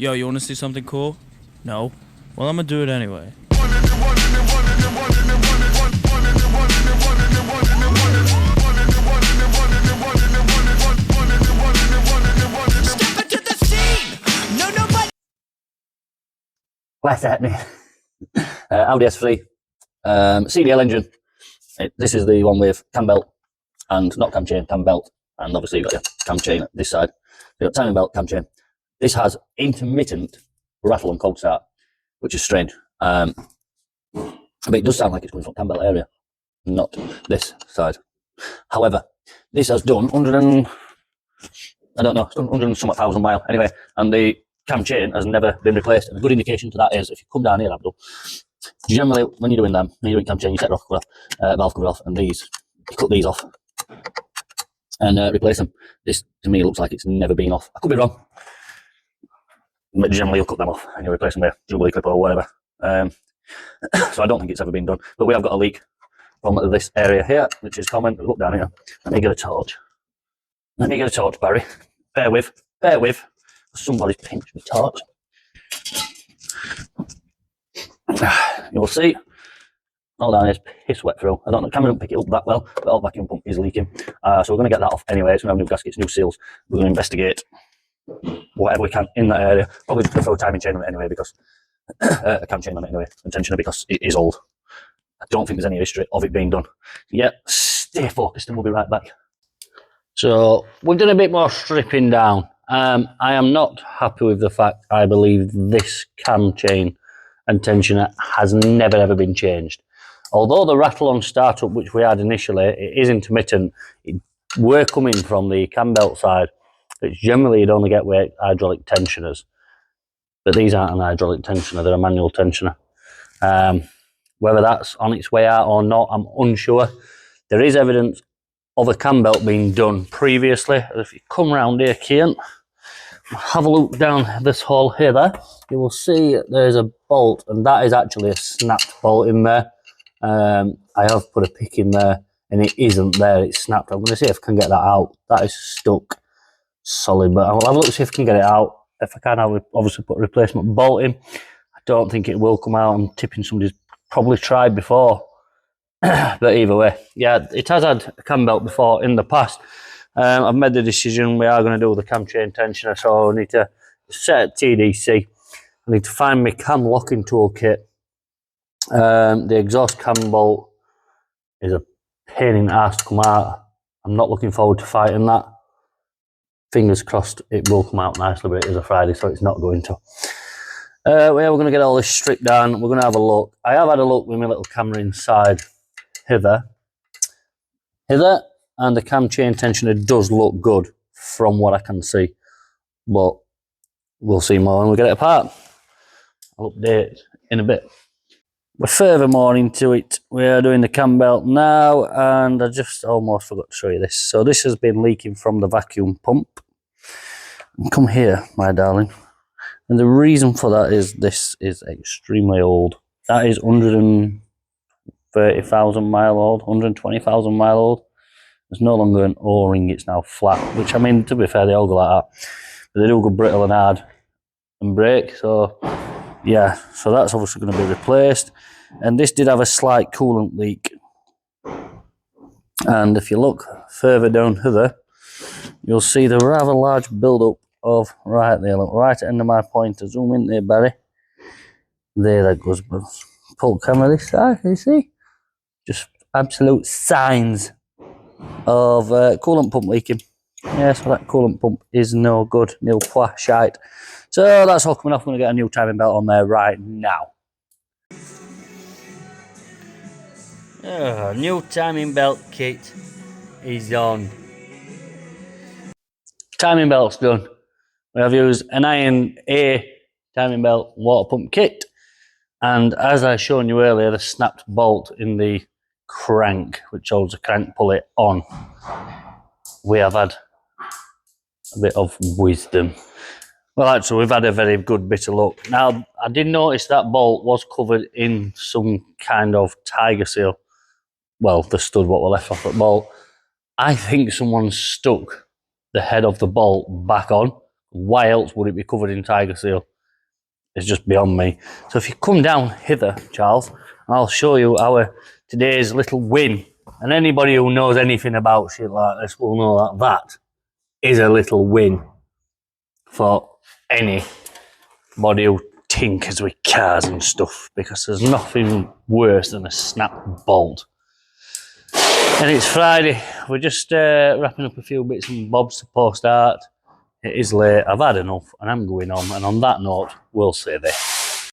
Yo, you wanna see something cool? No? Well, I'm gonna do it anyway. Step into the scene! No, nobody. What's happening? Audi S3, CDL engine. This is the one with cam belt, and not cam chain, cam belt. And obviously you've got your cam chain at this side. You've got timing belt, cam chain. This has intermittent rattle and cold start, which is strange. But it does sound like it's coming from cam belt area, not this side. However, this has done 100 and, I don't know, it's done 100 and some thousand miles anyway, and the cam chain has never been replaced. And a good indication to that is if you come down here, Abdul, generally when you're doing them, when you're doing cam chain, you take the rocker off, valve cover off, and these, you cut these off and replace them. This to me looks like it's never been off. I could be wrong, but generally you'll cut them off and you replace them with a Jubilee clip or whatever. So I don't think it's ever been done. But we have got a leak from this area here, which is common. Look down here. Let me get a torch. Let me get a torch, Barry. Bear with. Bear with. Somebody's pinched my torch. You'll see. All down here is piss wet through. I don't know, the camera don't pick it up that well, but our vacuum pump is leaking. So we're going to get that off anyway. It's going to have new gaskets, new seals. We're going to investigate whatever we can in that area. Probably throw a timing chain on it anyway, because a cam chain on it anyway, and tensioner, because it is old. I don't think there's any history of it being done. Yeah, stay focused and we'll be right back. So we've done a bit more stripping down. I am not happy with the fact I believe this cam chain and tensioner has never ever been changed. Although the rattle on startup, which we had initially, it is intermittent, we're coming from the cam belt side, which generally you'd only get with hydraulic tensioners. But these aren't an hydraulic tensioner, they're a manual tensioner. Whether that's on its way out or not, I'm unsure. There is evidence of a cam belt being done previously. If you come round here, Kian, have a look down this hole here, you will see there's a bolt, and that is actually a snapped bolt in there. I have put a pick in there and it isn't there, it's snapped. I'm going to see if I can get that out. That is stuck solid, but I'll have a look to see if I can get it out. If I can, I'll obviously put a replacement bolt in. I don't think it will come out. I'm tipping somebody's probably tried before. But either way, yeah, it has had a cam belt before in the past. I've made the decision we are going to do the cam chain tensioner, so I need to set TDC. I need to find my cam locking toolkit. The exhaust cam bolt is a pain in the ass to come out. I'm not looking forward to fighting that. Fingers crossed it will come out nicely, but it is a Friday, so it's not going to. We're going to get all this stripped down. We're going to have a look. I have had a look with my little camera inside hither, and the cam chain tensioner does look good from what I can see, but we'll see more when we get it apart. I'll update in a bit. We're furthermore into it. We are doing the cam belt now, and I just almost forgot to show you this. So this has been leaking from the vacuum pump. Come here, my darling. And the reason for that is this is extremely old. That is 130,000 mile old, 120,000 mile old. It's no longer an O-ring, it's now flat, which, I mean, to be fair, they all go like that. But they do go brittle and hard and break, so yeah, so that's obviously going to be replaced. And this did have a slight coolant leak. And if you look further down here, you'll see the rather large build-up of, right there, look, right at the end of my pointer. Zoom in there, Barry. There that goes. Pull camera this side, can you see? Just absolute signs of coolant pump leaking. Yeah, so that coolant pump is no good, nil pois shite. So that's all coming off. I'm going to get a new timing belt on there right now. New timing belt kit is on. Timing belt's done. We have used an iron A timing belt water pump kit, and as I shown you earlier, the snapped bolt in the crank, which holds the crank pulley on. We have had a bit of wisdom. Well, actually, we've had a very good bit of luck. Now, I did notice that bolt was covered in some kind of tiger seal. Well, the stud, what were left off that bolt. I think someone stuck the head of the bolt back on, Why else would it be covered in tiger seal? It's just beyond me. So if you come down hither, Charles, I'll show you our today's little win. And anybody who knows anything about shit like this will know that that is a little win for anybody who tinkers with cars and stuff, because there's nothing worse than a snap bolt. And it's Friday. We're just wrapping up a few bits and bobs to post art. It is late. I've had enough and I'm going on. And on that note, we'll say this.